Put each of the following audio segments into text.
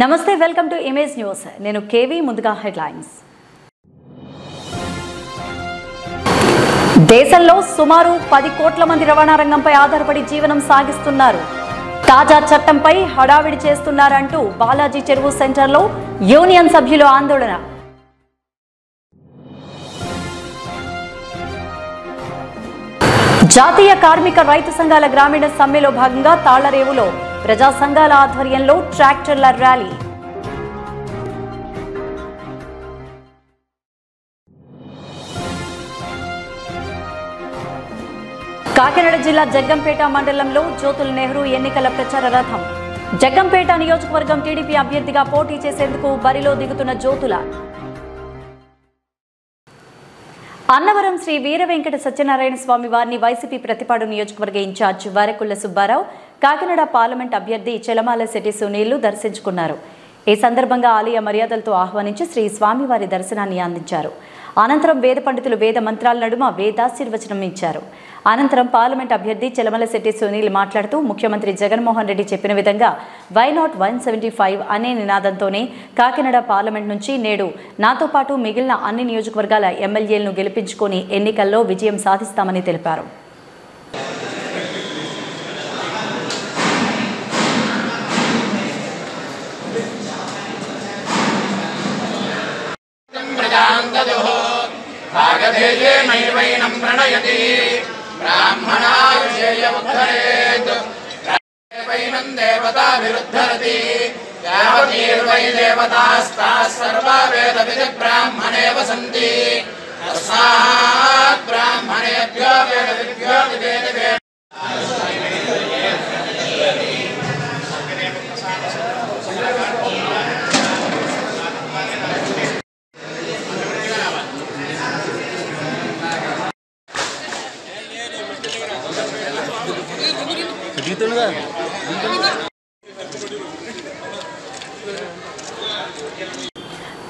నమస్తే, welcome to image news. నేను KV. ముందుగా హెడ్లైన్స్. దేశంలో సుమారు 10 కోట్ల మంది రవాణా రంగంపై ఆధారపడి జీవనం సాగిస్తున్నారు. తాజా చట్టంపై హడావిడి చేస్తున్నారంటూ బాలాజీ చెరువు సెంటర్లో యూనియన్ సభ్యులు ఆందోళన. జాతీయ కార్మిక రైతు సంఘాల గ్రామీణ సమ్మెలో భాగంగా తాళ్లరేవులో ప్రజా సంఘాల ఆధ్వర్యంలో ట్రాక్టర్ల ర్యాలీ. కాకినాడ జిల్లా జగ్గంపేట మండలంలో జ్యోతుల నెహ్రూ ఎన్నికల ప్రచార రథం. జగ్గంపేట నియోజకవర్గం టీడీపీ అభ్యర్థిగా పోటీ చేసేందుకు బరిలో దిగుతున్న జ్యోతుల. అన్నవరం శ్రీ వీర వెంకట సత్యనారాయణ స్వామి వారిని వైసీపీ ప్రతిపాడు నియోజకవర్గ ఇన్ఛార్జ్ వారకుళ్ల సుబ్బారావు, కాకినాడ పార్లమెంట్ అభ్యర్థి చెలమాల శెట్టి సునీళ్లు దర్శించుకున్నారు. ఈ సందర్భంగా ఆలయ మర్యాదలతో ఆహ్వానించి శ్రీ స్వామివారి దర్శనాన్ని అందించారు. అనంతరం వేద పండితులు వేద మంత్రాల నడుమ వేదాశీర్వచనం ఇచ్చారు. అనంతరం పార్లమెంట్ అభ్యర్థి చెలమల శెట్టి సునీల్ మాట్లాడుతూ ముఖ్యమంత్రి జగన్మోహన్ రెడ్డి చెప్పిన విధంగా వై నాట్ 175 అనే నినాదంతోనే కాకినాడ పార్లమెంట్ నుంచి నేడు నాతో పాటు మిగిలిన అన్ని నియోజకవర్గాల ఎమ్మెల్యేలను గెలిపించుకొని ఎన్నికల్లో విజయం సాధిస్తామని తెలిపారు.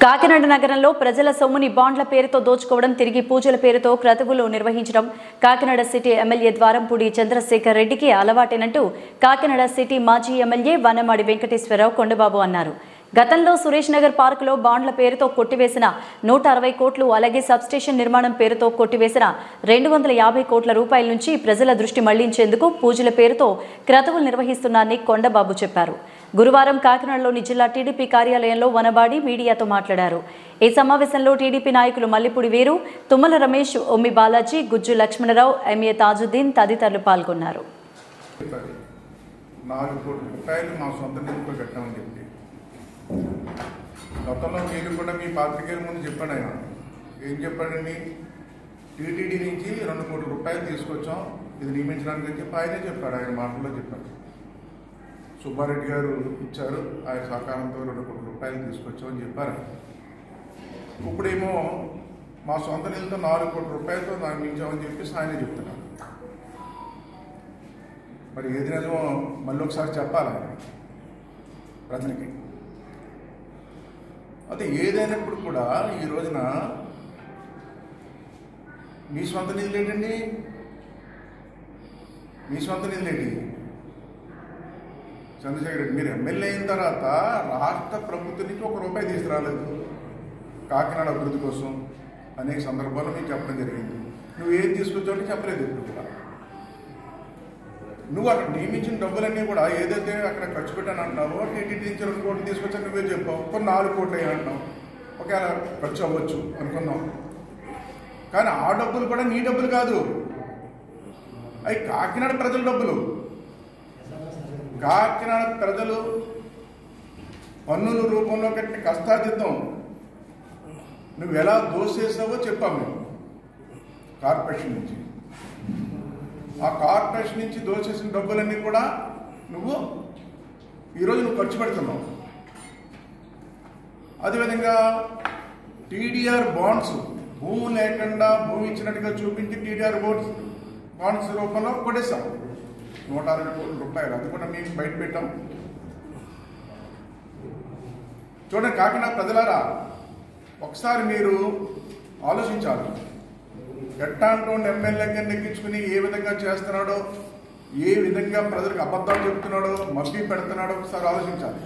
కాకినాడ నగరంలో ప్రజల సొమ్ముని బాండ్ల పేరుతో దోచుకోవడం, తిరిగి పూజల పేరుతో క్రతువులు నిర్వహించడం కాకినాడ సిటీ ఎమ్మెల్యే ద్వారంపూడి చంద్రశేఖర్ రెడ్డికి అలవాటేనంటూ కాకినాడ సిటీ మాజీ ఎమ్మెల్యే వనమాడి వెంకటేశ్వరరావు కొండబాబు అన్నారు. గతంలో సురేష్ నగర్ పార్కులో బాండ్ల పేరుతో కొట్టివేసిన 160 కోట్లు, అలాగే సబ్స్టేషన్ నిర్మాణం పేరుతో కొట్టివేసిన 250 కోట్ల రూపాయల నుంచి ప్రజల దృష్టి మళ్లించేందుకు పూజల పేరుతో క్రతువులు నిర్వహిస్తున్నారని కొండబాబు చెప్పారు. గురువారం కాకినాడలోని జిల్లా టీడీపీ కార్యాలయంలో వనబాడి మీడియాతో మాట్లాడారు. ఈ సమావేశంలో టీడీపీ నాయకులు మల్లిపూడి వీరు, తుమ్మల రమేష్, ఒమ్మి బాలాజీ, గుజ్జు లక్ష్మణరావు, ఎంఏ తాజుద్దీన్ తదితరులు పాల్గొన్నారు. గతంలో మీరు కూడా మీ పాత్రికేయుల ముందు చెప్పాడు. ఆయన ఏం చెప్పాడండి? టీటీడీ నుంచి 2 కోట్ల రూపాయలు తీసుకొచ్చాం ఇది నియమించడానికి అని చెప్పి ఆయనే చెప్పాడు. ఆయన మాటల్లో చెప్పాడు. సుబ్బారెడ్డి గారు ఇచ్చారు, ఆయన సహకారంతో 2 కోట్ల రూపాయలు తీసుకొచ్చామని చెప్పారు. ఇప్పుడేమో మా సొంత నిధులతో 4 కోట్ల రూపాయలతో నియమించామని చెప్పేసి ఆయనే చెప్తున్నారు. మరి ఏది నిజమో మళ్ళీ ఒకసారి చెప్పాలి ఆయన ప్రజలకి. అయితే ఏదైనప్పుడు కూడా ఈ రోజున మీ సొంత నిధులు ఏంటండి? మీ సొంత నిధులు ఏంటి? చంద్రశేఖర్ రెడ్డి మీరు ఎమ్మెల్యే అయిన తర్వాత రాష్ట్ర ప్రభుత్వం నుంచి 1 రూపాయి తీసుకురాలేదు కాకినాడ అభివృద్ధి కోసం. అనేక సందర్భాల్లో మీకు చెప్పడం జరిగింది. నువ్వు ఏం తీసుకొచ్చావు చెప్పలేదు. ఇప్పుడు కూడా నువ్వు అక్కడ నియమించిన డబ్బులన్నీ కూడా ఏదైతే అక్కడ ఖర్చు పెట్టాను అంటున్నావో టీటీడీ నుంచి 2 కోట్లు తీసుకొచ్చాను నువ్వే చెప్పావు. కొన్ని 4 కోట్లు అంటున్నావు. ఒకవేళ ఖర్చు అవ్వచ్చు అనుకున్నాం, కానీ ఆ డబ్బులు కూడా నీ డబ్బులు కాదు, అవి కాకినాడ ప్రజల డబ్బులు. కాకినాడ ప్రజలు పన్నుల రూపంలో కట్టిన కష్టార్జితం నువ్వు ఎలా దోసేసావో చెప్పాము మేము. కార్పొరేషన్ నుంచి ఆ కార్పొరేషన్ నుంచి దోచేసిన డబ్బులన్నీ కూడా ఈరోజు నువ్వు ఖర్చు పెడుతున్నావు. అదేవిధంగా టీడీఆర్ బాండ్స్ భూమి లేకుండా భూమి ఇచ్చినట్టుగా చూపించి టీడీఆర్ బాండ్స్ రూపంలో కొట్టేశాం 160 కోట్ల రూపాయలు. అది కూడా మేము బయట పెట్టాం. చూడండి కాకినాడ ప్రజలారా, ఒకసారి మీరు ఆలోచించాలి. ఎట్టాంటోని ఎమ్మెల్యేగా నెగ్గించుకుని ఏ విధంగా చేస్తున్నాడో, ఏ విధంగా ప్రజలకు అబద్ధాలు చెప్తున్నాడో, మభ్య పెడుతున్నాడో ఒకసారి ఆలోచించాలి.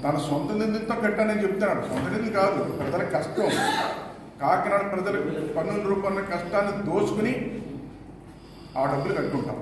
తన సొంత నిధులతో కట్టానని చెప్తున్నాడు. సొంత నిధులు కాదు, ప్రజల కష్టం. కాకినాడ ప్రజల పన్నుల రూపంలో కష్టాన్ని దోచుకుని ఆ డబ్బులు కట్టుకుంటాం.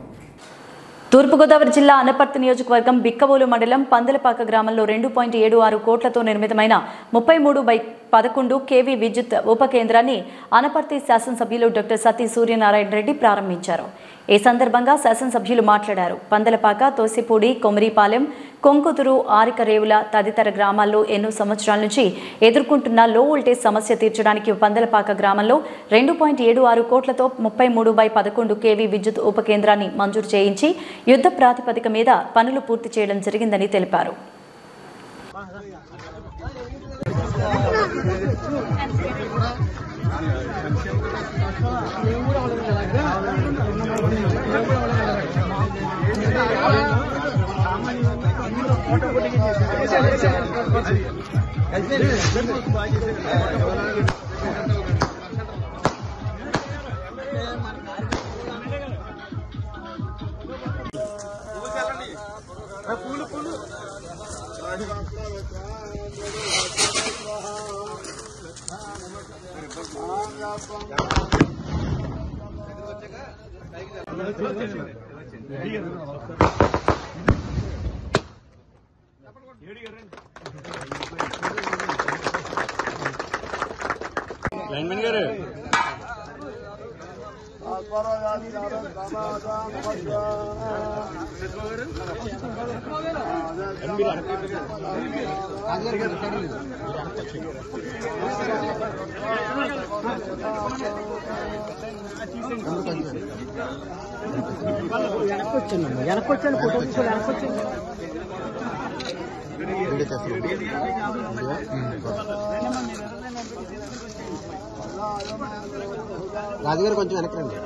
తూర్పుగోదావరి జిల్లా అనపర్తి నియోజకవర్గం బిక్కవోలు మండలం పందలపాక గ్రామంలో 2.76 కోట్లతో నిర్మితమైన 33/11 kV విద్యుత్ ఉప కేంద్రాన్ని అనపర్తి శాసనసభ్యులు డాక్టర్ సతీ సూర్యనారాయణ రెడ్డి ప్రారంభించారు. ఈ సందర్భంగా శాసనసభ్యులు మాట్లాడారు. పందలపాక, తోసిపూడి, కొమరిపాలెం, కొంకుతురు, ఆరికరేవుల తదితర గ్రామాల్లో ఎన్నో సంవత్సరాల నుంచి ఎదుర్కొంటున్న లో వోల్టేజ్ సమస్య తీర్చడానికి పందలపాక గ్రామంలో 2.76 కోట్లతో 33/11 kV విద్యుత్ ఉప కేంద్రాన్ని మంజూరు చేయించి యుద్ధ ప్రాతిపదిక మీద పనులు పూర్తి చేయడం జరిగిందని తెలిపారు. లైన్మెన్ గారు వెనకొచ్చాను ఫోటో తీసుకొని వెనకొచ్చాను. రాజుగారు కొంచెం వెనక్కి రండి.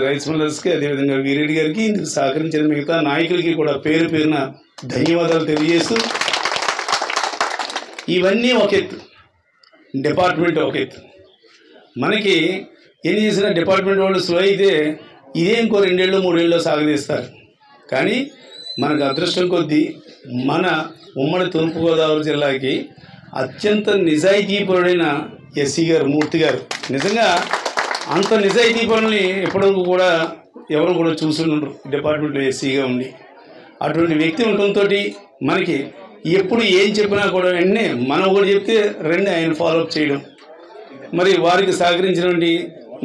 రైస్ మిల్లర్స్కి, అదేవిధంగా వీరెడ్డి గారికి, ఇందుకు సహకరించిన మిగతా నాయకులకి కూడా పేరు పేరున ధన్యవాదాలు తెలియజేస్తూ, ఇవన్నీ ఒక ఎత్తు, డిపార్ట్మెంట్ ఒక ఎత్తు. మనకి ఏం చేసిన డిపార్ట్మెంట్ వాళ్ళు స్లో అయితే ఇదే ఇంకో 2 ఏళ్ళు 3 ఏళ్ళు సాగదీస్తారు. కానీ మనకు అదృష్టం కొద్దీ మన ఉమ్మడి తూర్పుగోదావరి జిల్లాకి అత్యంత నిజాయితీపరుడైన ఎస్సీ గారు, మూర్తి గారు, నిజంగా అంత నిజాయితీ పనుల్ని ఎప్పటికీ కూడా ఎవరు కూడా చూస్తుండ్రు డిపార్ట్మెంట్లో ఎస్సీగా ఉండి. అటువంటి వ్యక్తి ఉండటంతో మనకి ఎప్పుడు ఏం చెప్పినా కూడా వెంటనే మనం కూడా చెప్తే రెండు ఆయన ఫాలోఅప్ చేయడం. మరి వారికి సహకరించినటువంటి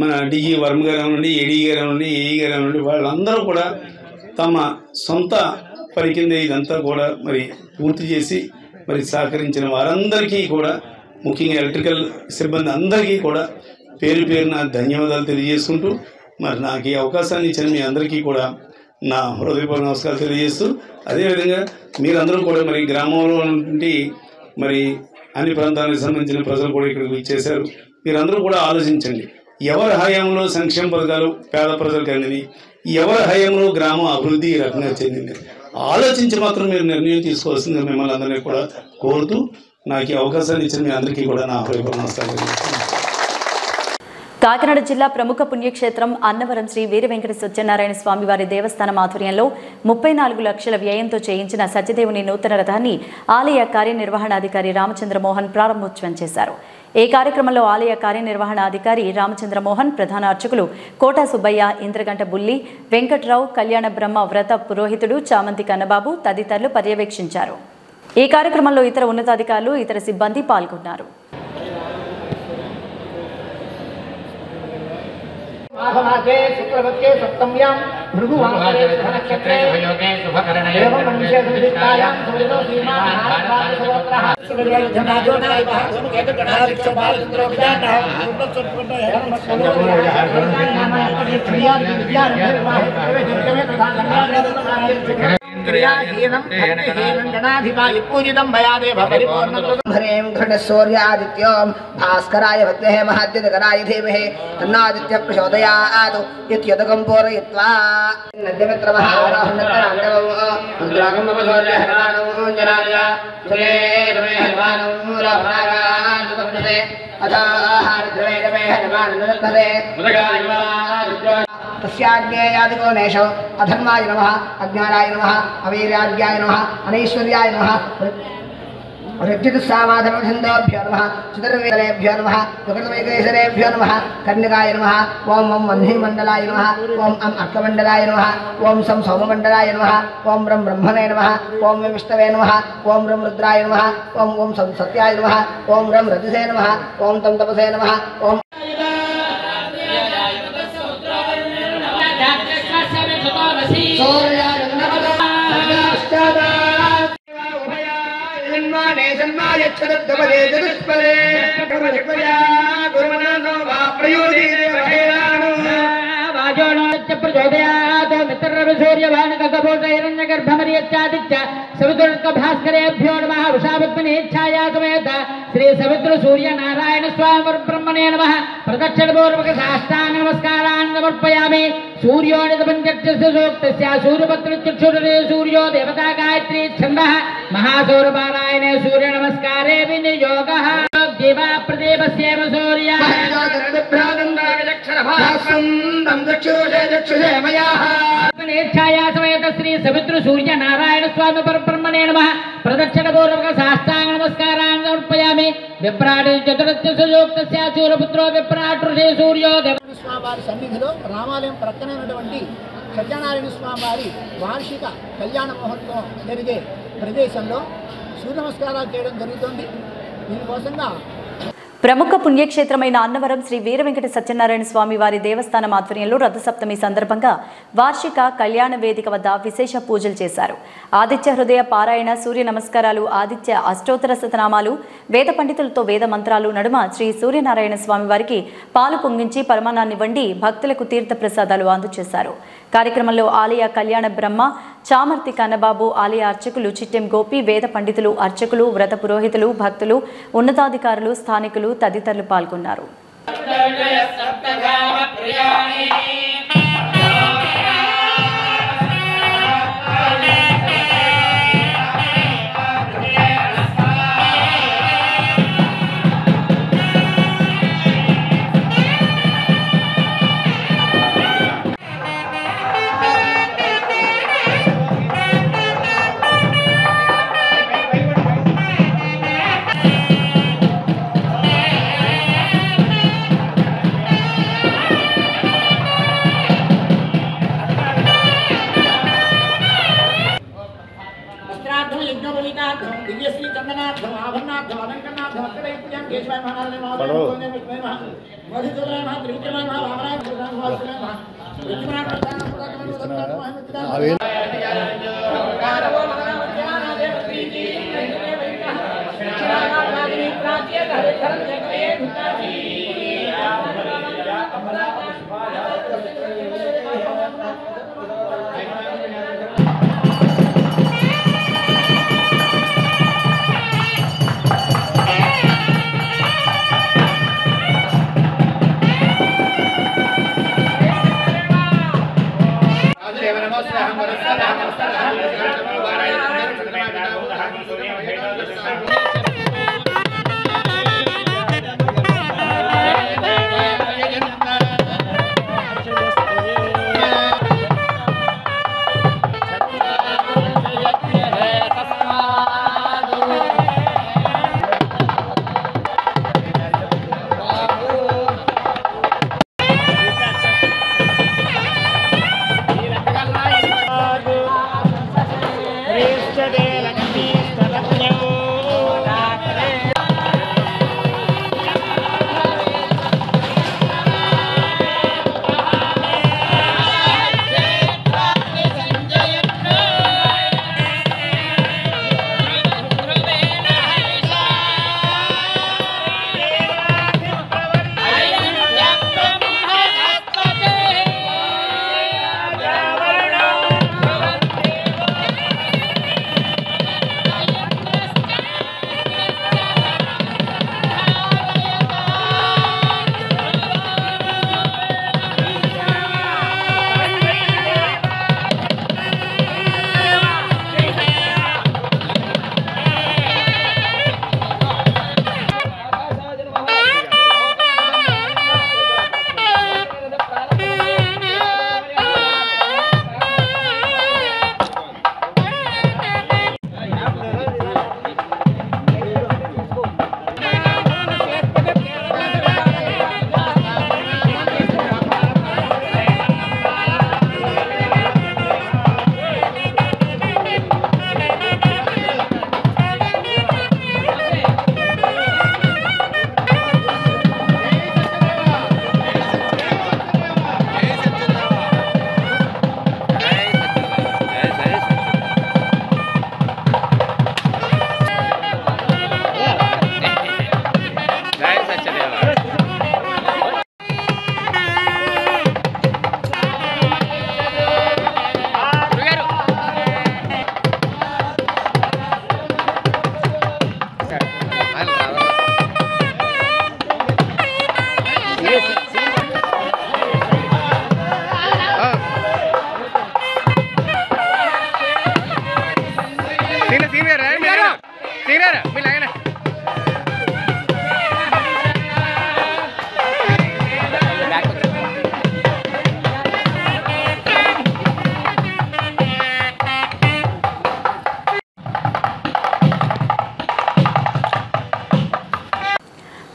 మన డిఈ వర్మ గారు అనండి, ఏడీ గారు అనండి, ఏఈ గారు అనండి, వాళ్ళందరూ కూడా తమ సొంత పని కింద ఇదంతా కూడా మరి పూర్తి చేసి మరి సహకరించిన వారందరికీ కూడా, ముఖ్యంగా ఎలక్ట్రికల్ సిబ్బంది అందరికీ కూడా పేరు పేరున ధన్యవాదాలు తెలియజేసుకుంటూ, మరి నాకు ఈ అవకాశాన్ని ఇచ్చిన మీ అందరికీ కూడా నా హృదయపూర్వక నమస్కారాలు తెలియజేస్తూ, అదేవిధంగా మీరందరూ కూడా మరి గ్రామంలో నుండి మరి అన్ని ప్రాంతాలకు సంబంధించిన ప్రజలు కూడా ఇక్కడికి ఇచ్చేశారు. మీరందరూ కూడా ఆలోచించండి, ఎవరి హయాంలో సంక్షేమ పథకాలు పేద ప్రజలకు అందింది, ఎవరి హయాంలో గ్రామం అభివృద్ధి ఈ రకంగా చెందింది ఆలోచించి మాత్రం మీరు నిర్ణయం తీసుకోవాల్సిందిగా మిమ్మల్ని అందరినీ కూడా కోరుతూ నాకు ఈ అవకాశాన్ని ఇచ్చిన మీ అందరికీ కూడా నా హృదయపూర్వక నమస్కారాలు. కాకినాడ జిల్లా ప్రముఖ పుణ్యక్షేత్రం అన్నవరం శ్రీ వీర వెంకట సత్యనారాయణ స్వామివారి దేవస్థానం ఆధ్వర్యంలో 34 లక్షల వ్యయంతో చేయించిన సత్యదేవుని నూతన రథాన్ని ఆలయ కార్యనిర్వహణాధికారి రామచంద్రమోహన్ ప్రారంభోత్సవం చేశారు. ఈ కార్యక్రమంలో ఆలయ కార్యనిర్వహణాధికారి రామచంద్రమోహన్, ప్రధాన అర్చకులు కోటా సుబ్బయ్య, ఇంద్రగంట బుల్లి, వెంకట్రావు, కళ్యాణ బ్రహ్మ వ్రత పురోహితుడు చామంతి కన్నబాబు తదితరులు పర్యవేక్షించారు. ఈ కార్యక్రమంలో ఇతర ఉన్నతాధికారులు, ఇతర సిబ్బంది పాల్గొన్నారు. माघमासे शुक्रपक्षे सप्तम्यां भृगुवासरे शुभनक्षत्रे शुभयोगे शुभकरणे एवं मनुष्ये सुदिष्टायां सुदिनो सीमाः भारतवर्षः सुगर्यजनाजो नायकः धूमकेतु गणाधिक्षपालचन्द्रो विजातः सुप्रसुप्रतो घटसूर्यादित्यों भास्कराय भद्महे महाद्युतकराय धीमहि तन्नादित्य प्रचोदयात् इत्यदकं पूरयित्वा तस्याज्ञेयादिकोणेशो अधर्माय नमः, अज्ञानाय नमः, अवीर्याज्ञाय नमः, अनैश्वर्याय नमः, ऋद्युत्सामाधर्मछन्दोभ्यो नमः, चतुर्वेदेभ्यो नमः, प्रकृतमेकेश्वरेभ्यो नमः, कर्णिकाय नमः, ओं मं वह्निमण्डलाय नमः, ओं अं अर्कमण्डलाय नमः, ओं सं सोममण्डलाय नमः, ओं रं ब्रह्मणे नमः, ओं विष्णवे नमः, ओं रं रुद्राय नमः, ओं सं सत्याय नमः, ओं रं रजसे नमः, ओं तं तपसे नमः, ओं भास्करेभ्यो नमः वृषावत्मनेच्छाया समेत श्री सवित्र सूर्य नारायण स्वामी ब्रह्मणे नमः प्रदक्षिणपूर्वक साष्टांग नमस्कारान् समर्पयामि। सूर्योनितपञ्चस्य सूक्तस्य सूर्यपत्रचक्षुरे सूर्यो देवता गायत्री छन्दः महासौरपारायणे सूर्य नमस्कारे विनियोगः देवा प्रदेवस्यैव सूर्यः छाया समेत श्री सवित्र सूर्य नारायण स्वामी परब्रह्मणे नमः प्रदक्षिणपूर्वक साष्टांग नमस्कारान् समर्पयामि। विप्राट चतुर्थस्य सूक्तस्य सूर्यपुत्रो विप्राट ऋषि सूर्यो స్వామివారి సన్నిధిలో రామాలయం ప్రక్కనే ఉన్నటువంటి సత్యనారాయణ స్వామివారి వార్షిక కళ్యాణ మహోత్సవం జరిగే ప్రదేశంలో సూర్య నమస్కారాలు చేయడం జరుగుతుంది. దీనికోసంగా ప్రముఖ పుణ్యక్షేత్రమైన అన్నవరం శ్రీ వీర వెంకట సత్యనారాయణ స్వామి వారి దేవస్థానం ఆధ్వర్యంలో రథసప్తమి సందర్భంగా వార్షిక కళ్యాణ వేదిక వద్ద విశేష పూజలు చేశారు. ఆదిత్య హృదయ పారాయణ, సూర్య నమస్కారాలు, ఆదిత్య అష్టోత్తర శతనామాలు, వేద పండితులతో వేద మంత్రాలు నడుమ శ్రీ సూర్యనారాయణ స్వామి వారికి పాలు పొంగించి పరమాన్నాన్ని వండి భక్తులకు తీర్థ ప్రసాదాలు అందజేశారు. కార్యక్రమంలో ఆలయ కళ్యాణ బ్రహ్మ చామర్తి కన్నబాబు, ఆలయ అర్చకులు చిట్టెం గోపి, వేద పండితులు, అర్చకులు, వ్రత పురోహితులు, భక్తులు, ఉన్నతాధికారులు, స్థానికులు తదితరులు పాల్గొన్నారు. दिव्यश्री चंदनार्थम आभरणार्थम अलंकरणार्थम अष्टदैत्यं केशवाय महाराज महाराज मधुसूदनाय महाराज त्रिविक्रमाय महाराज वामनाय महाराज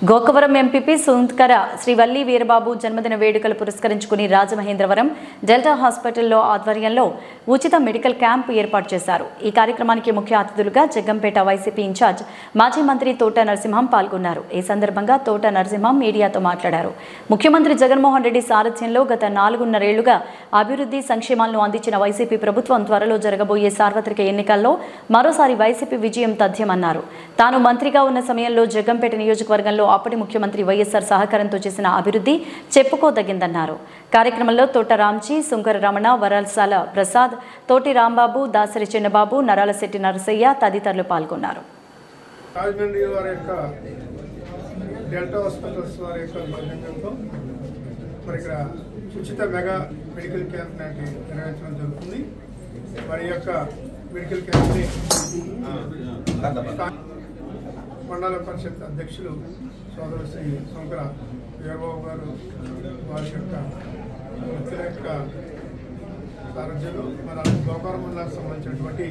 గోకవరం ఎంపీపీ సుంకర శ్రీవల్లి వీరబాబు జన్మదిన వేడుకలు పురస్కరించుకుని రాజమహేంద్రవరం డెల్టా హాస్పిటల్లో ఆధ్వర్యంలో ఉచిత మెడికల్ క్యాంప్ ఏర్పాటు చేశారు. ఈ కార్యక్రమానికి ముఖ్య అతిథులుగా జగ్గంపేట వైసీపీ ఇన్ఛార్జ్ మాజీ మంత్రి తోట నరసింహం పాల్గొన్నారు. ఈ సందర్భంగా తోట నరసింహం మీడియాతో మాట్లాడారు. ముఖ్యమంత్రి జగన్మోహన్ రెడ్డి సారథ్యంలో గత 4.5 ఏళ్లుగా అభివృద్ధి సంక్షేమాలను అందించిన వైసీపీ ప్రభుత్వం త్వరలో జరగబోయే సార్వత్రిక ఎన్నికల్లో మరోసారి వైసీపీ విజయం తథ్యమన్నారు. తాను మంత్రిగా ఉన్న సమయంలో జగ్గంపేట నియోజకవర్గంలో అప్పటి ముఖ్యమంత్రి వైఎస్ఆర్ సహకారంతో చేసిన అభివృద్ధి చెప్పుకోదగిందన్నారు. కార్యక్రమంలో తోట రామ్జీ, సుంకర రమణ, వరల్సాల ప్రసాద్, తోటి రాంబాబు, దాసరి చిన్నబాబు, నరాలశెట్టి నరసయ్య తదితరులు పాల్గొన్నారు. రాజమండ్రి వారి యొక్క డెల్టా హాస్పిటల్స్ వారి యొక్క బృందంతో మరి ఇక్కడ ఉచిత మెగా మెడికల్ క్యాంప్ నాటి నిర్వహించడం జరుగుతుంది. వారి యొక్క మెడికల్ క్యాంప్ని మండల పరిషత్ అధ్యక్షులు సోదరు శ్రీ శంకర వీరబాబు గారు వారి యొక్క వ్యక్తుల యొక్క సారథ్యంలో మన గోకవరం మండలానికి సంబంధించినటువంటి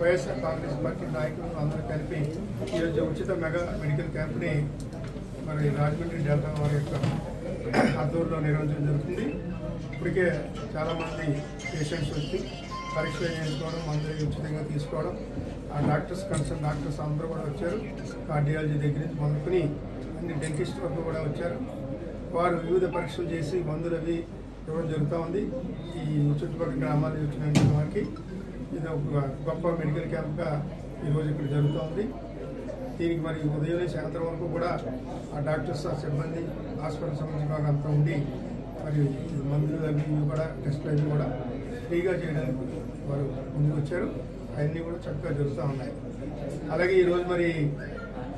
వైఎస్ఆర్ కాంగ్రెస్ పార్టీ నాయకులు అందరూ కలిపి ఈరోజు ఉచిత మెగా మెడికల్ క్యాంప్ని మరి రాజమండ్రి డెల్టా వారి యొక్క ఆధ్వర్యంలో నిర్వహించడం జరుగుతుంది. ఇప్పటికే చాలామంది పేషెంట్స్ వచ్చి పరీక్షలు చేయించుకోవడం, మందులు ఉచితంగా తీసుకోవడం, ఆ డాక్టర్స్ కన్సర్న్ డాక్టర్స్ అందరూ కూడా వచ్చారు. కార్డియాలజీ దగ్గర నుంచి మొదలుకొని అన్ని డెంటిస్ట్ వరకు కూడా వచ్చారు. వారు వివిధ పరీక్షలు చేసి మందులు అవి ఇవ్వడం జరుగుతూ ఉంది. ఈ చుట్టుపక్కల గ్రామాలు వచ్చిన వారికి ఇది ఒక గొప్ప మెడికల్ క్యాంప్గా ఈరోజు ఇక్కడ జరుగుతూ ఉంది. దీనికి మరి ఉదయం నుంచి సాయంత్రం వరకు కూడా ఆ డాక్టర్స్, ఆ సిబ్బంది, హాస్పిటల్ సంబంధించిన వారు అంతా ఉండి మరి మందులు అవి కూడా టెస్టులు అవి కూడా ఫ్రీగా చేయడానికి వారు ముందుకు వచ్చారు. అవన్నీ కూడా చక్కగా జరుగుతూ ఉన్నాయి. అలాగే ఈరోజు మరి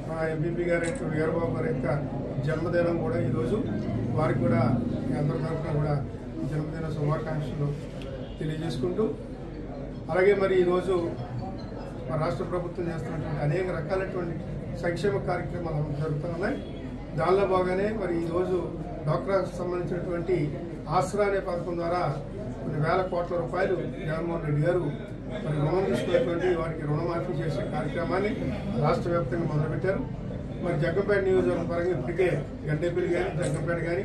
మా ఎంపీపీ గారి యొక్క వీరబాబు గారి యొక్క జన్మదినం కూడా ఈరోజు వారికి కూడా అందరి తరఫున కూడా జన్మదిన శుభాకాంక్షలు తెలియజేసుకుంటూ, అలాగే మరి ఈరోజు మా రాష్ట్ర ప్రభుత్వం చేస్తున్నటువంటి అనేక రకాలైనటువంటి సంక్షేమ కార్యక్రమాలు జరుగుతూ ఉన్నాయి. దానిలో భాగంగానే మరి ఈరోజు డాక్టర్కి సంబంధించినటువంటి ఆసరా అనే పథకం ద్వారా కొన్ని వేల కోట్ల రూపాయలు జగన్మోహన్ రెడ్డి గారు మరి రుణం తీసుకున్నటువంటి వారికి రుణమాఫీ చేసే కార్యక్రమాన్ని రాష్ట్ర వ్యాప్తంగా మొదలుపెట్టారు. మరి జగ్గంపేట నియోజకవర్గం పరంగా ఇప్పటికే గంటేపల్లి కానీ జగ్గంపేట కానీ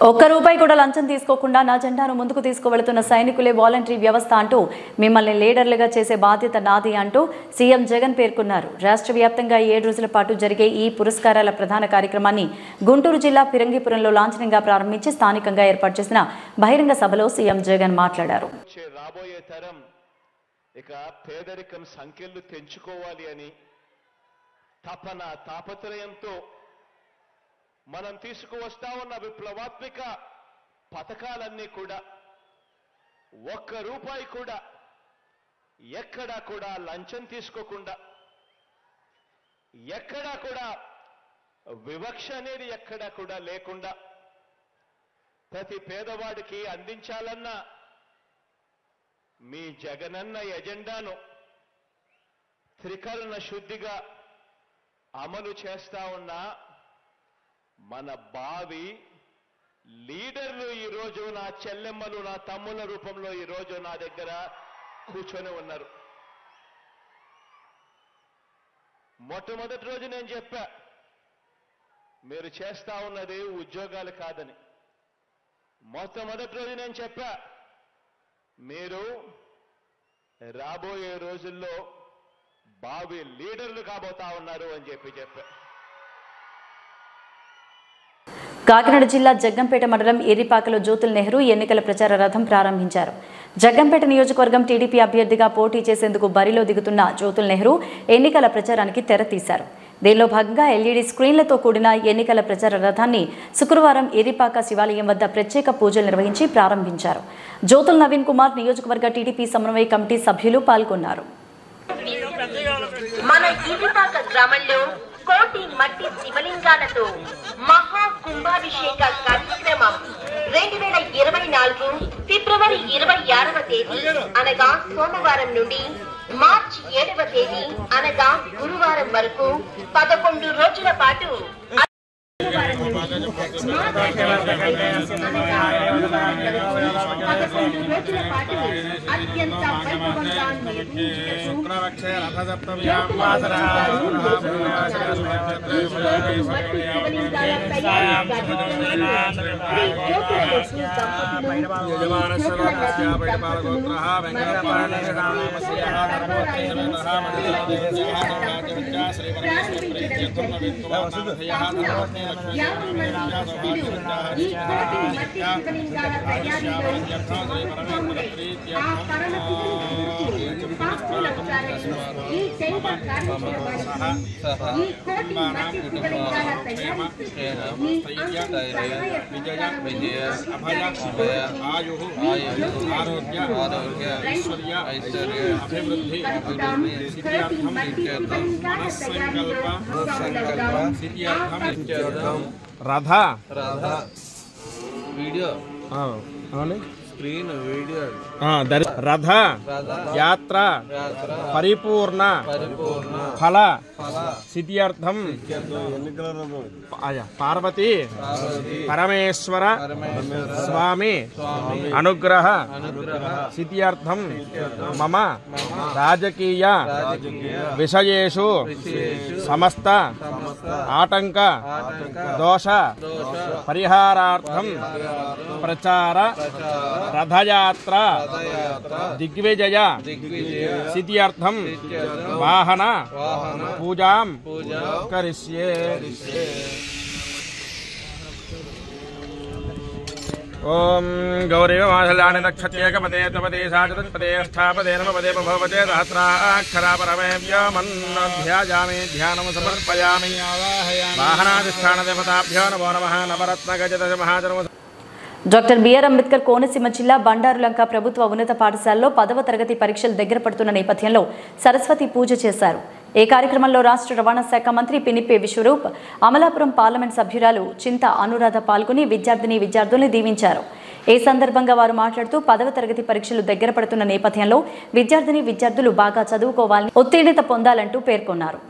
ఒక్క రూపాయి కూడా లంచం తీసుకోకుండా నా జెండాను ముందుకు తీసుకువెళుతున్న సైనికులే వాలంటరీ వ్యవస్థ అంటూ మిమ్మల్ని లీడర్లుగా చేసే బాధ్యత నాది అంటూ సీఎం జగన్ పేర్కొన్నారు. రాష్ట్ర వ్యాప్తంగా 7 రోజుల పాటు జరిగే ఈ పురస్కారాల ప్రధాన కార్యక్రమాన్ని గుంటూరు జిల్లా ఫిరంగిపురంలో లాంఛనంగా ప్రారంభించి స్థానికంగా ఏర్పాటు చేసిన బహిరంగ సభలో సీఎం జగన్ మాట్లాడారు. రాబోయే తరం ఇక పేదరికం సంఖ్యలు తెంచుకోవాలి అని తపన తాపత్రయంతో మనం తీసుకువస్తా ఉన్న విప్లవాత్మక పథకాలన్నీ కూడా ఒక్క రూపాయి కూడా ఎక్కడా కూడా లంచం తీసుకోకుండా, ఎక్కడా కూడా వివక్ష అనేది ఎక్కడా కూడా లేకుండా ప్రతి పేదవాడికి అందించాలన్న మీ జగనన్న ఎజెండాను త్రికరణ శుద్ధిగా అమలు చేస్తా ఉన్న మన భావి లీడర్లు ఈరోజు నా చెల్లెమ్మలు, నా తమ్ముల రూపంలో ఈరోజు నా దగ్గర కూర్చొని ఉన్నారు. మొట్టమొదటి రోజు నేను చెప్పా, మీరు చేస్తా ఉన్నది ఉద్యోగాలు కాదని. మొట్టమొదటి రోజు నేను చెప్పా, మీరు రాబోయే రోజుల్లో భావి లీడర్లు కాబోతా ఉన్నారు అని చెప్పా. కాకినాడ జిల్లా జగ్గంపేట మండలం ఎర్రిపాకలో జ్యోతుల్ నెహ్రూ ఎన్నికల ప్రచార రథం ప్రారంభించారు. జగ్గంపేట నియోజకవర్గం టీడీపీ అభ్యర్థిగా పోటీ చేసేందుకు బరిలో దిగుతున్న జ్యోతుల్ నెహ్రూ ఎన్నికల ప్రచారానికి తెరతీశారు. దీనిలో భాగంగా ఎల్ఈడీ స్క్రీన్లతో కూడిన ఎన్నికల ప్రచార రథాన్ని శుక్రవారం ఎర్రిపాక శివాలయం వద్ద ప్రత్యేక పూజలు నిర్వహించి ప్రారంభించారు. జ్యోతుల్ నవీన్ కుమార్ నియోజకవర్గ టీడీపీ సమన్వయ కమిటీ సభ్యులు పాల్గొన్నారు. మన ఎర్రిపాక గ్రామంలో కోటి మట్టి శివలింగాలతో మహా కుంభాభిషేక కార్యక్రమం 2024 ఫిబ్రవరి 26వ తేదీ అనగా సోమవారం నుండి మార్చి 7వ తేదీ అనగా గురువారం వరకు 11 రోజుల పాటు 2 రోజుల పాటు అత్యంత వైభవంగా నిర్వహించుటకు రథ వీడియో స్క్రీన్ వీడియో రథ యాత్ర పరిపూర్ణ ఫల సిద్ధ్యర్థం పార్వతీ పరమేశ్వర స్వామి అనుగ్రహ సిద్ధ్యర్థం మమ రాజకీయ విషయేషు సమస్త ఆటంక దోష పరిహారార్థం ప్రచార రథయాత్ర దిగ్విజయ సిద్ధ్యర్థం వాహన పూజాం కరిష్యే. ఓం గౌరీవ మాధుల్యాని నక్షత్రేకపదే త్వపదే సాచతుష్పదే అష్టాపదే నవపదే భవపదే సహస్రాక్షరా పరమే వ్యోమన్ధ్యాయామి ధ్యానం సమర్పయామి. వాహనాధిష్టాన దేవతాభ్యో నమో నమః. నవరత్నగజ మహాజనమ. డాక్టర్ బిఆర్ అంబేద్కర్ కోనసీమ జిల్లా బండారులంక ప్రభుత్వ ఉన్నత పాఠశాలలో 10వ తరగతి పరీక్షలు దగ్గర పడుతున్న నేపథ్యంలో సరస్వతి పూజ చేశారు. ఈ కార్యక్రమంలో రాష్ట్ర రవాణా శాఖ మంత్రి పినిపే విశ్వరూప్, అమలాపురం పార్లమెంట్ సభ్యురాలు చింత అనురాధ పాల్గొని విద్యార్థుల్ని దీవించారు. ఈ సందర్భంగా వారు మాట్లాడుతూ 10వ తరగతి పరీక్షలు దగ్గర పడుతున్న నేపథ్యంలో విద్యార్థులు బాగా చదువుకోవాలని, ఉత్తీర్ణత పొందాలంటూ పేర్కొన్నారు.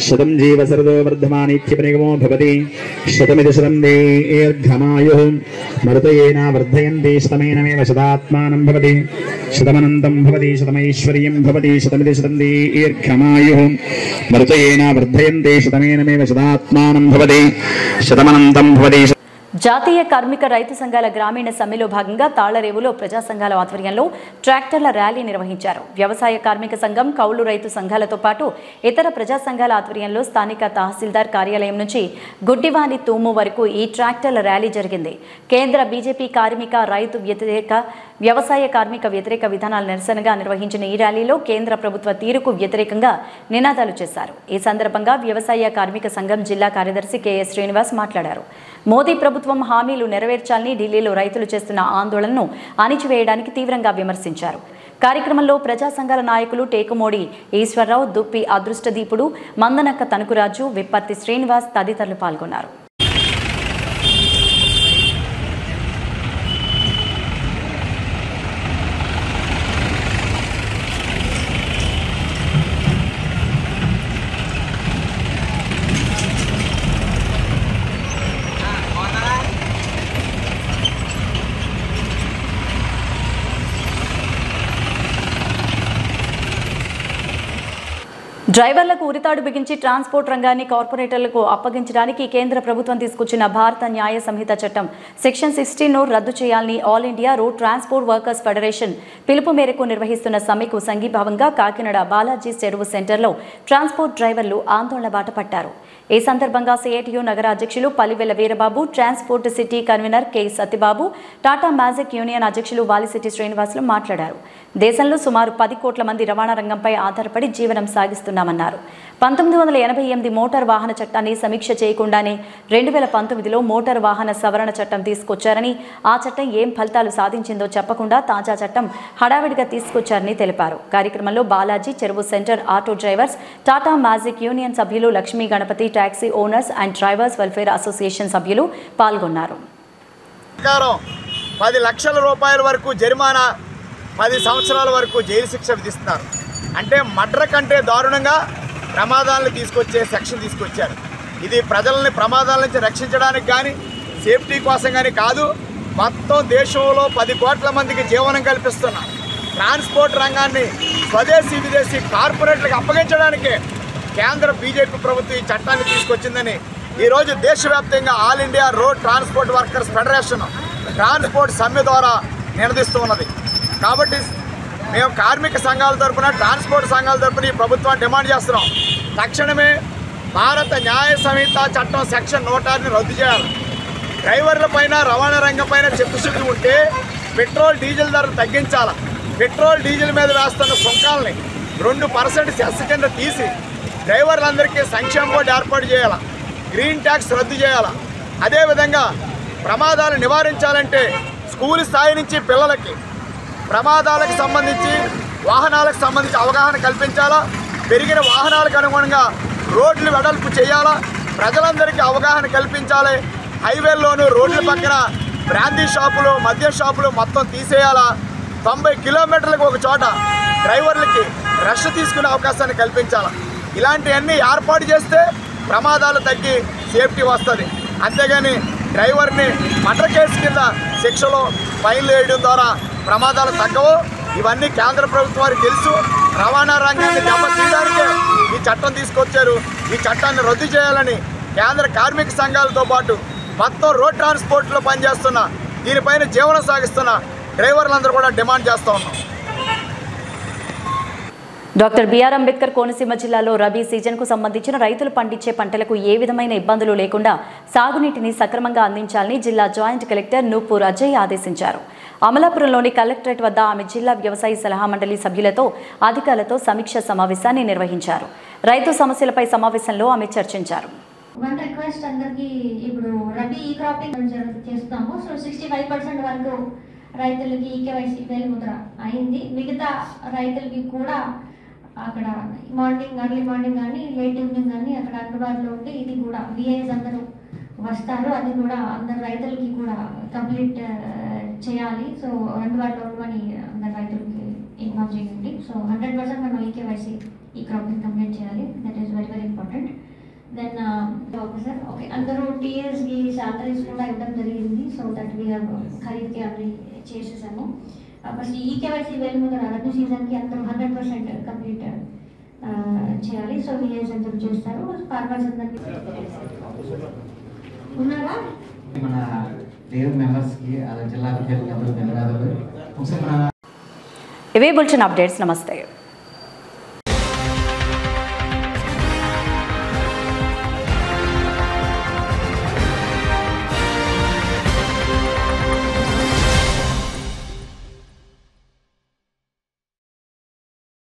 శతం జీవ శరదో వర్ధమానిత్యపనిగమో భవతి శతమితి శతం దీర్ఘమాయుః మరుతయేన వర్ధయంతి శతమేనమేవ శతాత్మానం భవతి శతమనంతం భవతి శతమైశ్వర్యం భవతి శతమితి శతం దీర్ఘమాయుః మరుతయేన వర్ధయంతి శతమేనమేవ శతాత్మానం భవతి శతమనంతం భవతి. జాతీయ కార్మిక రైతు సంఘాల గ్రామీణ సమ్మెలో భాగంగా తాళ్లరేవులో ప్రజా సంఘాల ఆధ్వర్యంలో ట్రాక్టర్ల ర్యాలీ నిర్వహించారు. వ్యవసాయ కార్మిక సంఘం, కౌలు రైతు సంఘాలతో పాటు ఇతర ప్రజా సంఘాల ఆధ్వర్యంలో స్థానిక తహసీల్దార్ కార్యాలయం నుంచి గుడ్డివాని తూము వరకు ఈ ట్రాక్టర్ల ర్యాలీ జరిగింది. కేంద్ర బీజేపీ కార్మిక రైతు వ్యవసాయ కార్మిక వ్యతిరేక విధానాల నిరసనగా నిర్వహించిన ఈ ర్యాలీలో కేంద్ర ప్రభుత్వ తీరుకు వ్యతిరేకంగా నినాదాలు చేశారు. ఈ సందర్భంగా వ్యవసాయ కార్మిక సంఘం జిల్లా కార్యదర్శి కెఎస్ శ్రీనివాస్ మాట్లాడారు. మోదీ ప్రభుత్వం హామీలు నెరవేర్చాలని ఢిల్లీలో రైతులు చేస్తున్న ఆందోళనను అణిచివేయడానికి తీవ్రంగా విమర్శించారు. కార్యక్రమంలో ప్రజా సంఘాల నాయకులు టేకుమోడి ఈశ్వరరావు, దుప్పి అదృష్టదీపుడు, మందనక్క తణుకురాజు, విప్పర్తి శ్రీనివాస్ తదితరులు పాల్గొన్నారు. డ్రైవర్లకు ఉరితాడు బిగించి ట్రాన్స్పోర్ట్ రంగాన్ని కార్పొరేటర్లకు అప్పగించడానికి కేంద్ర ప్రభుత్వం తీసుకొచ్చిన భారత న్యాయ సంహిత చట్టం సెక్షన్ 16ను రద్దు చేయాలని all India road transport workers federation పిలుపు మేరకు నిర్వహిస్తున్న సమ్మెకు సంఘీభావంగా కాకినాడ బాలాజీ చెరువు సెంటర్లో ట్రాన్స్పోర్ట్ డ్రైవర్లు ఆందోళన బాట పట్టారు. ఈ సందర్భంగా సిఐటియు నగర అధ్యక్షులు Pallivella Veerababu, transport city convener K Satyababu, Tata magic union అధ్యక్షులు వాలిసిటీ శ్రీనివాసులు మాట్లాడారు. దేశంలో సుమారు 10 కోట్ల మంది రవాణా రంగంపై ఆధారపడి జీవనం సాగిస్తున్నామన్నారు. 1988 మోటార్ వాహన చట్టాన్ని సమీక్ష చేయకుండానే 2019లో మోటార్ వాహన సవరణ చట్టం తీసుకొచ్చారని, ఆ చట్టం ఏం ఫలితాలు సాధించిందో చెప్పకుండా తాజా చట్టం హడావిడిగా తీసుకొచ్చారని తెలిపారు. కార్యక్రమంలో Balaji Cheruvu centre auto drivers, Tata magic union సభ్యులు, Lakshmi Ganapathi taxi owners and drivers welfare association సభ్యులు పాల్గొన్నారు. 10 లక్షల రూపాయల వరకు జరిమానా, 10 సంవత్సరాల వరకు జైలు శిక్ష విధిస్తున్నారు. అంటే మర్డర్ కంటే దారుణంగా ప్రమాదాలను తీసుకొచ్చే సెక్షన్ తీసుకొచ్చారు. ఇది ప్రజల్ని ప్రమాదాల నుంచి రక్షించడానికి కానీ సేఫ్టీ కోసం కానీ కాదు, మొత్తం దేశంలో 10 కోట్ల మందికి జీవనం కల్పిస్తున్న ట్రాన్స్పోర్ట్ రంగాన్ని స్వదేశీ విదేశీ కార్పొరేట్లకు అప్పగించడానికి కేంద్ర బీజేపీ ప్రభుత్వం ఈ చట్టాన్ని తీసుకొచ్చిందని ఈరోజు దేశవ్యాప్తంగా all India road transport workers federation transport సమ్మె ద్వారా నిలదీస్తూ ఉన్నది. కాబట్టి మేము కార్మిక సంఘాల తరఫున ట్రాన్స్పోర్ట్ సంఘాల తరఫున ఈ ప్రభుత్వాన్ని డిమాండ్ చేస్తున్నాం. తక్షణమే భారత న్యాయ సంహిత చట్టం సెక్షన్ 106ని రద్దు చేయాలి. డ్రైవర్ల పైన రవాణా రంగం పైన చిత్తశుద్ధి ఉంటే పెట్రోల్ డీజిల్ ధరలు తగ్గించాలి. పెట్రోల్ డీజిల్ మీద వేస్తున్న సుంకాలని 2% సెస్ కింద తీసి డ్రైవర్లందరికీ సంక్షేమ బోర్డు ఏర్పాటు చేయాలి. గ్రీన్ ట్యాక్స్ రద్దు చేయాలి. అదేవిధంగా ప్రమాదాలు నివారించాలంటే స్కూల్ స్థాయి నుంచి పిల్లలకి ప్రమాదాలకు సంబంధించి వాహనాలకు సంబంధించి అవగాహన కల్పించాలా. పెరిగిన వాహనాలకు అనుగుణంగా రోడ్లు వెడల్పు చేయాలా. ప్రజలందరికీ అవగాహన కల్పించాలి. హైవేల్లోనూ రోడ్ల పక్కన బ్రాందీ షాపులు మద్యం షాపులు మొత్తం తీసేయాలా. 90 కిలోమీటర్లకు ఒక చోట డ్రైవర్లకి రష్ తీసుకునే అవకాశాన్ని కల్పించాలి. ఇలాంటివన్నీ ఏర్పాటు చేస్తే ప్రమాదాలు తగ్గి సేఫ్టీ వస్తుంది. అంతేగాని డ్రైవర్ని మర్డర్ కేసు కింద శిక్షలో ఫైన్లు వేయడం ద్వారా ప్రమాదాలు తగ్గవు. ఇవన్నీ కేంద్ర ప్రభుత్వం వారికి తెలుసు. రవాణా రంగాన్ని దెబ్బతీయడానికే ఈ చట్టం తీసుకొచ్చారు. ఈ చట్టాన్ని రద్దు చేయాలని కేంద్ర కార్మిక సంఘాలతో పాటు మొత్తం రోడ్ ట్రాన్స్పోర్ట్లో పనిచేస్తున్న దీనిపైన జీవనం సాగిస్తున్న డ్రైవర్లందరూ కూడా డిమాండ్ చేస్తూ ఉన్నాం. డాక్టర్ బిఆర్ అంబేద్కర్ కోనసీమ జిల్లాలో రబీ సీజన్కు సంబంధించిన రైతులు పండించే పంటలకు ఏ విధమైన ఇబ్బందులు లేకుండా సాగునీటిని సక్రమంగా అందించాలని జిల్లా జాయింట్ కలెక్టర్ నూపూర్ అజయ్ ఆదేశించారు. అమలాపురంలోని కలెక్టరేట్ వద్ద ఆమె జిల్లా వ్యవసాయ సలహా మండలి సభ్యులతో అధికారులతో సమీక్ష సమావేశాన్ని నిర్వహించారు. రైతు సమస్యలపై సమావేశంలో ఆమె చర్చించారు. వన్ రిక్వెస్ట్ అందరికి, ఇప్పుడు రబీ ఈ క్రాపింగ్ చేస్తాము. సో 65% వరకు రైతులకి ఈకేవైసీ వేలిముద్ర అయింది. మిగతా రైతులకి కూడా అక్కడ మార్నింగ్ ఎర్లీ మార్నింగ్ కానీ లేట్ ఈవినింగ్ కానీ అక్కడ అందుబాటులో ఉండి ఇది కూడా విఐఎస్ అందరూ వస్తారు. అది కూడా అందరు రైతులకి కూడా కంప్లీట్ చేయాలి. సో అందుబాటులో ఉండమని అందరు రైతులకి ఇన్ఫార్మ్ చేయండి. సో 100% మనం ఈకేవైసీ ఈ క్రాపింగ్ కంప్లీట్ చేయాలి. That is very very important. Then okay sir, okay అందరూ టీఎస్కి శాలరీస్ కూడా ఇవ్వడం జరిగింది. సో దట్ వీఆర్ ఖరీదుకి అన్ని చేసేసాము. ఫస్ట్ ఈకేవైసీ వేలిముద్ర రబీ సీజన్కి అందరూ 100% కంప్లీట్ చేయాలి. సో విలేజ్ అందరూ చేస్తారు. ఫార్మర్స్ అందరికీ ఉన్నారా? మన లీడర్ మెంబర్స్కి జిల్లా అధికారులకు అందరూ ధన్యవాదాలు. ఇవే బులెటిన్ అప్డేట్స్. నమస్తే.